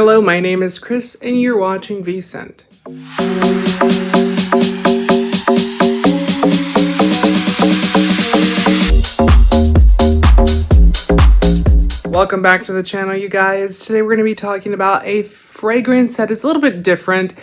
Hello, my name is Chris, and you're watching VScent. Welcome back to the channel, you guys. Today we're going to be talking about a fragrance that is a little bit different.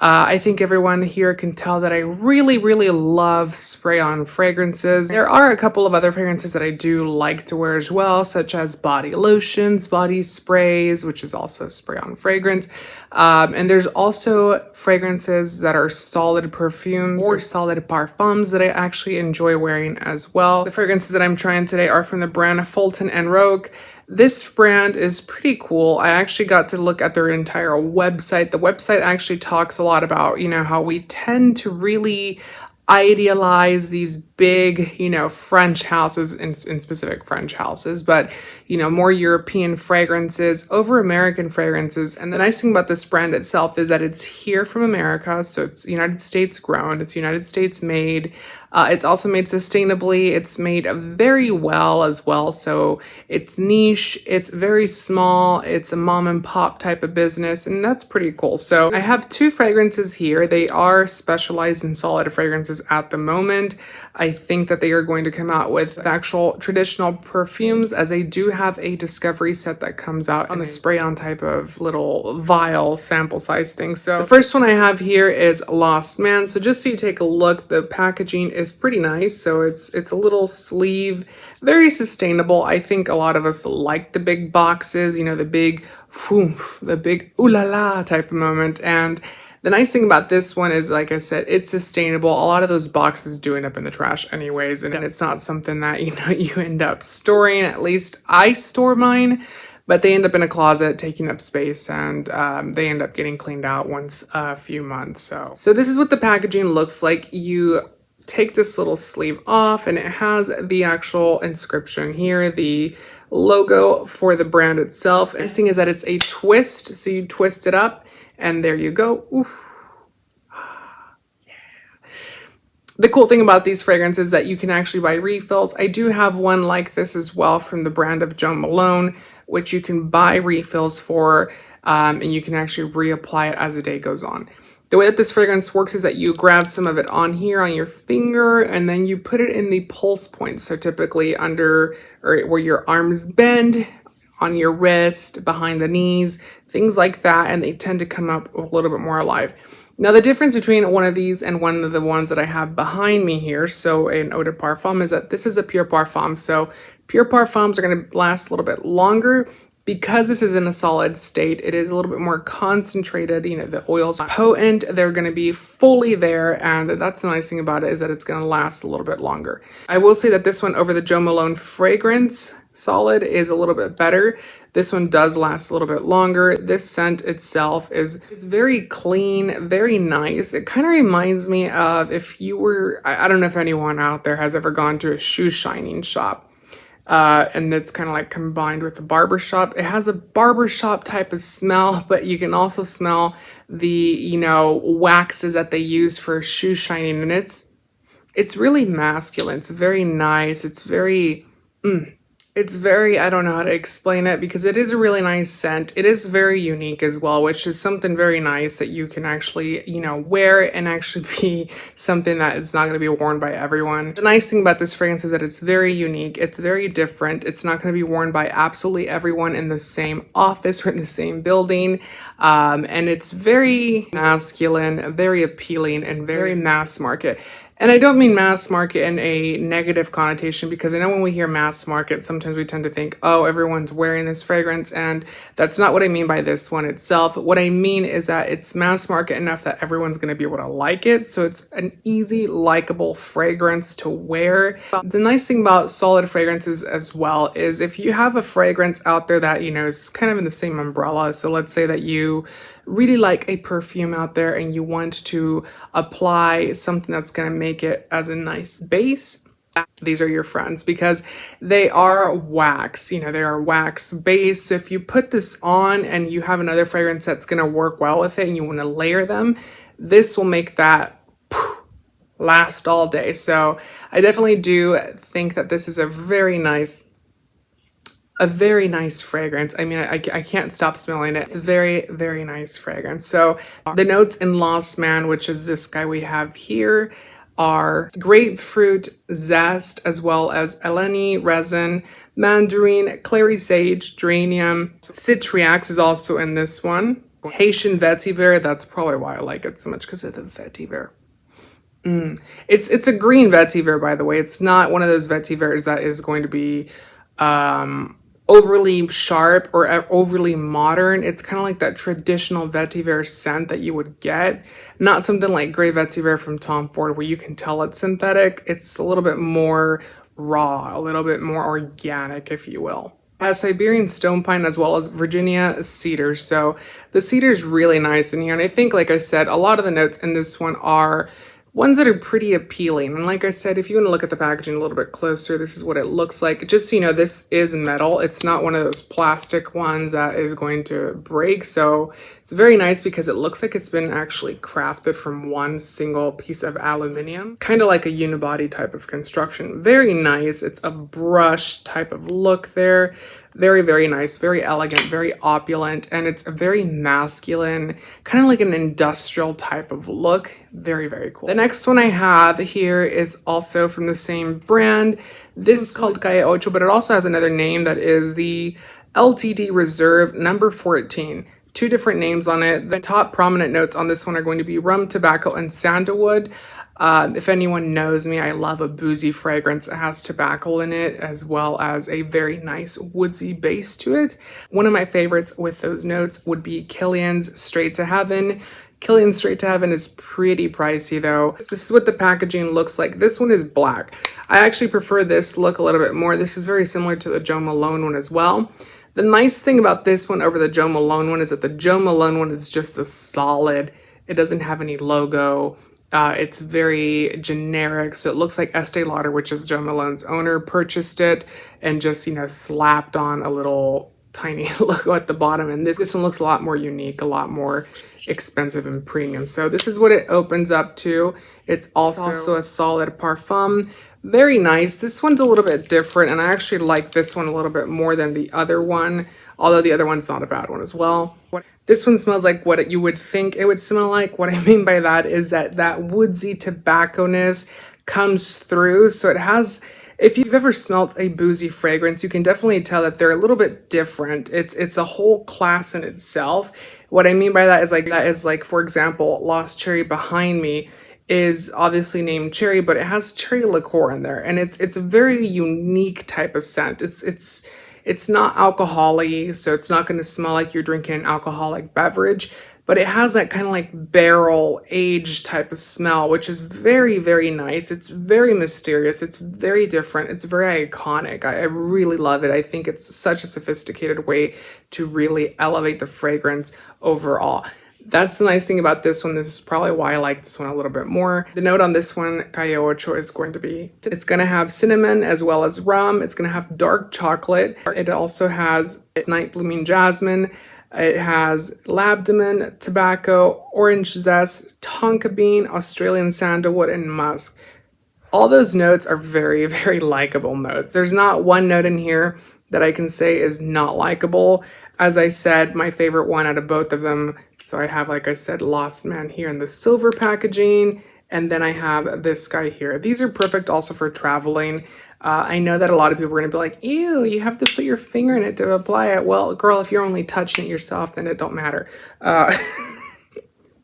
I think everyone here can tell that I really love spray-on fragrances. There are a couple of other fragrances that I do like to wear as well, such as body lotions, body sprays, which is also a spray-on fragrance. And there's also fragrances that are solid perfumes or solid parfums that I actually enjoy wearing as well. The fragrances that I'm trying today are from the brand Fulton and Roark. This brand is pretty cool. I actually got to look at their entire website. The website actually talks a lot about, how we tend to really idealize these big, French houses, in specific French houses, but, more European fragrances over American fragrances. And the nice thing about this brand itself is that it's here from America. So it's United States grown, it's United States made. It's also made sustainably. It's made very well as well. So it's niche, it's very small, it's a mom and pop type of business, and that's pretty cool. So I have two fragrances here. They are specialized in solid fragrances at the moment. I think that they are going to come out with actual traditional perfumes, as they do have a discovery set that comes out on a spray-on type of little vial sample size thing. So the first one I have here is Lost Man. So just so you take a look, the packaging is pretty nice. So it's a little sleeve, very sustainable. I think a lot of us like the big boxes, the big whoomph, the big ooh la la type of moment. And the nice thing about this one is, like I said, it's sustainable. A lot of those boxes do end up in the trash anyways, and it's not something that, you end up storing. At least I store mine, but they end up in a closet taking up space, and they end up getting cleaned out once a few months. So this is what the packaging looks like. You take this little sleeve off, and it has the actual inscription here, the logo for the brand itself. The nice thing is that it's a twist, so you twist it up, and there you go. Oof. Yeah. The cool thing about these fragrances is that you can actually buy refills. I do have one like this as well from the brand of Jo Malone, which you can buy refills for, and you can actually reapply it as the day goes on. The way that this fragrance works is that you grab some of it on here on your finger, and then you put it in the pulse points. So typically under, or where your arms bend, on your wrist, behind the knees, things like that, and they tend to come up a little bit more alive. Now, the difference between one of these and one of the ones that I have behind me here, so an eau de parfum, is that this is a pure parfum. So pure parfums are going to last a little bit longer. Because this is in a solid state, it is a little bit more concentrated. The oils are potent, they're going to be fully there, and that's the nice thing about it, is that it's going to last a little bit longer. I will say that this one over the Jo Malone fragrance solid is a little bit better. This one does last a little bit longer. This scent itself is very clean, very nice. It kind of reminds me of, if you were, I don't know if anyone out there has ever gone to a shoe shining shop. And it's kind of like combined with a barbershop. It has a barbershop type of smell, but you can also smell the, waxes that they use for shoe shining. And it's really masculine. It's very nice. It's very, I don't know how to explain it, because it is a really nice scent. It is very unique as well, which is something very nice that you can actually, wear and actually be something that it's not going to be worn by everyone. The nice thing about this fragrance is that it's very unique. It's very different. It's not going to be worn by absolutely everyone in the same office or in the same building. And it's very masculine, very appealing, and very mass market. And I don't mean mass market in a negative connotation, because I know when we hear mass market, sometimes we tend to think, oh, everyone's wearing this fragrance, and that's not what I mean by this one itself. What I mean is that it's mass market enough that everyone's going to be able to like it. So it's an easy, likable fragrance to wear. The nice thing about solid fragrances as well is, if you have a fragrance out there that, is kind of in the same umbrella. So let's say that you really like a perfume out there and you want to apply something that's going to make it as a nice base. These are your friends, because they are wax, they are wax base. So if you put this on and you have another fragrance that's going to work well with it and you want to layer them, this will make that last all day. So I definitely do think that this is a very nice a very nice fragrance. I mean, I can't stop smelling it. It's a very, very nice fragrance. So the notes in Lost Man, which is this guy we have here, are grapefruit zest, as well as eleni resin, mandarin, clary sage, geranium. Citriax is also in this one. Haitian vetiver, that's probably why I like it so much, because of the vetiver. It's a green vetiver, by the way. It's not one of those vetivers that is going to be overly sharp or overly modern. It's kind of like that traditional vetiver scent that you would get. Not something like Grey Vetiver from Tom Ford where you can tell it's synthetic. It's a little bit more raw, a little bit more organic, if you will. It has Siberian stone pine as well as Virginia cedar. So the cedar is really nice in here. And I think, like I said, a lot of the notes in this one are ones that are pretty appealing. And like I said, if you want to look at the packaging a little bit closer, this is what it looks like. Just so you know, this is metal. It's not one of those plastic ones that is going to break. So it's very nice because it looks like it's been actually crafted from one single piece of aluminum, kind of like a unibody type of construction. Very nice. It's a brush type of look there. Very, very nice, very elegant, very opulent, and it's a very masculine, kind of like an industrial type of look. Very, very cool. The next one I have here is also from the same brand. This is called Gai Ocho, but it also has another name that is the LTD Reserve number 14. Two different names on it. The top prominent notes on this one are going to be rum, tobacco, and sandalwood. If anyone knows me, I love a boozy fragrance. It has tobacco in it as well as a very nice woodsy base to it. One of my favorites with those notes would be Killian's Straight to Heaven. Killian's Straight to Heaven is pretty pricey though. This is what the packaging looks like. This one is black. I actually prefer this look a little bit more. This is very similar to the Jo Malone one as well. The nice thing about this one over the Jo Malone one is that the Jo Malone one is just a solid. It doesn't have any logo. It's very generic, so it looks like Estee Lauder, which is Jo Malone's owner, purchased it and just, you know, slapped on a little tiny logo at the bottom. And this one looks a lot more unique, a lot more expensive and premium. So this is what it opens up to. It's also a solid parfum. Very nice. This one's a little bit different, and I actually like this one a little bit more than the other one, although the other one's not a bad one as well. This one smells like what you would think it would smell like. What I mean by that is that woodsy tobacco-ness comes through. So it has, if you've ever smelt a boozy fragrance, you can definitely tell that they're a little bit different. It's a whole class in itself. What I mean by that is like, for example, Lost Cherry behind me is obviously named cherry, but it has cherry liqueur in there, and it's a very unique type of scent. It's not alcohol-y, so it's not going to smell like you're drinking an alcoholic beverage, but it has that kind of like barrel aged type of smell, which is very, very nice. It's very mysterious. It's very different. It's very iconic. I really love it. I think it's such a sophisticated way to really elevate the fragrance overall. That's the nice thing about this one. This is probably why I like this one a little bit more. The note on this one, Calle Ocho, is going to be, it's going to have cinnamon as well as rum. It's going to have dark chocolate. It also has night blooming jasmine. It has labdaman, tobacco, orange zest, tonka bean, Australian sandalwood, and musk. All those notes are very, very likable notes. There's not one note in here that I can say is not likable. As I said, my favorite one out of both of them. So I have, like I said, Lost Man here in the silver packaging. And then I have this guy here. These are perfect also for traveling. I know that a lot of people are going to be like, ew, you have to put your finger in it to apply it. Well, girl, if you're only touching it yourself, then it don't matter.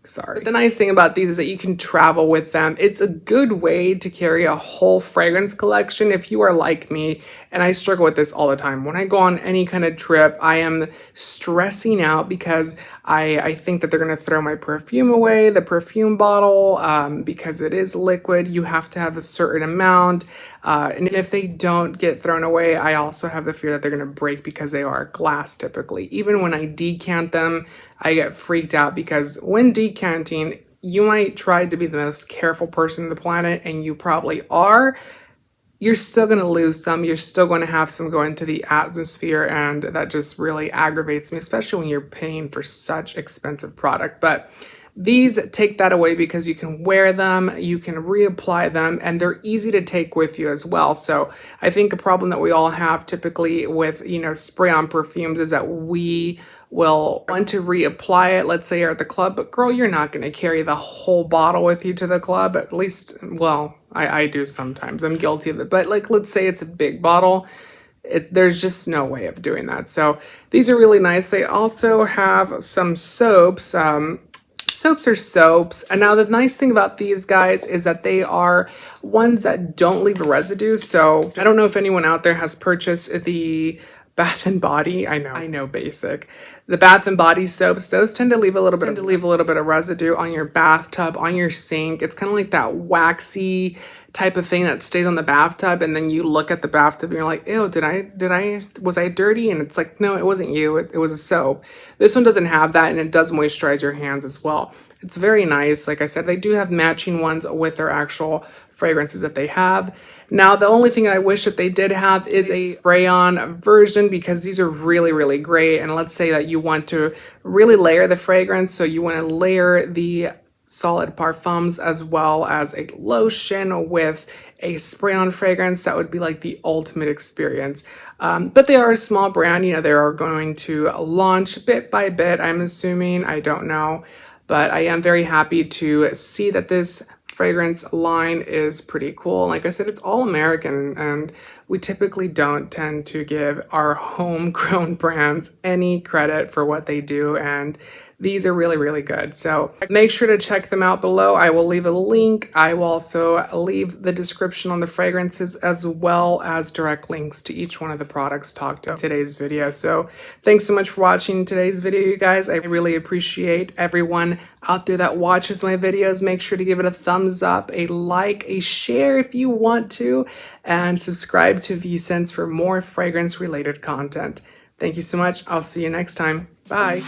Sorry. But the nice thing about these is that you can travel with them. It's a good way to carry a whole fragrance collection if you are like me, and I struggle with this all the time. When I go on any kind of trip, I am stressing out because I think that they're going to throw my perfume away, the perfume bottle, because it is liquid. You have to have a certain amount. And if they don't get thrown away, I also have the fear that they're going to break because they are glass typically. Even when I decant them, I get freaked out because when decanting, you might try to be the most careful person on the planet, and you probably are. You're still going to lose some. You're still going to have some go into the atmosphere, and that just really aggravates me, especially when you're paying for such expensive product. But These take that away because you can wear them, you can reapply them, and they're easy to take with you as well. So I think a problem that we all have typically with, spray-on perfumes is that we will want to reapply it, let's say you're at the club, but girl, you're not going to carry the whole bottle with you to the club. At least, well, I do sometimes. I'm guilty of it. But like, let's say it's a big bottle. There's just no way of doing that. So these are really nice. They also have some soaps. Soaps are soaps. And now the nice thing about these guys is that they are ones that don't leave a residue. So I don't know if anyone out there has purchased the Bath and Body. I know, basic. The Bath and Body soaps, those tend to leave a little bit of residue on your bathtub, on your sink. It's kind of like that waxy type of thing that stays on the bathtub, and then you look at the bathtub and you're like, ew, was I dirty? And it's like, no, it wasn't you, it was a soap. This one doesn't have that, and it does moisturize your hands as well. It's very nice. Like I said, they do have matching ones with their actual fragrances that they have. Now, the only thing I wish that they did have is a spray-on version, because these are really, really great. And let's say that you want to really layer the fragrance, so you want to layer the solid parfums as well as a lotion with a spray-on fragrance. That would be like the ultimate experience. But they are a small brand. They are going to launch bit by bit, I'm assuming. I don't know. But I am very happy to see that this fragrance line is pretty cool. Like I said, it's all American, and we typically don't tend to give our homegrown brands any credit for what they do, and these are really, really good. So make sure to check them out below. I will leave a link. I will also leave the description on the fragrances, as well as direct links to each one of the products talked about in today's video. So thanks so much for watching today's video, you guys. I really appreciate everyone out there that watches my videos. Make sure to give it a thumbs up, a like, a share if you want to, and subscribe to VSense for more fragrance related content. Thank you so much. I'll see you next time. Bye.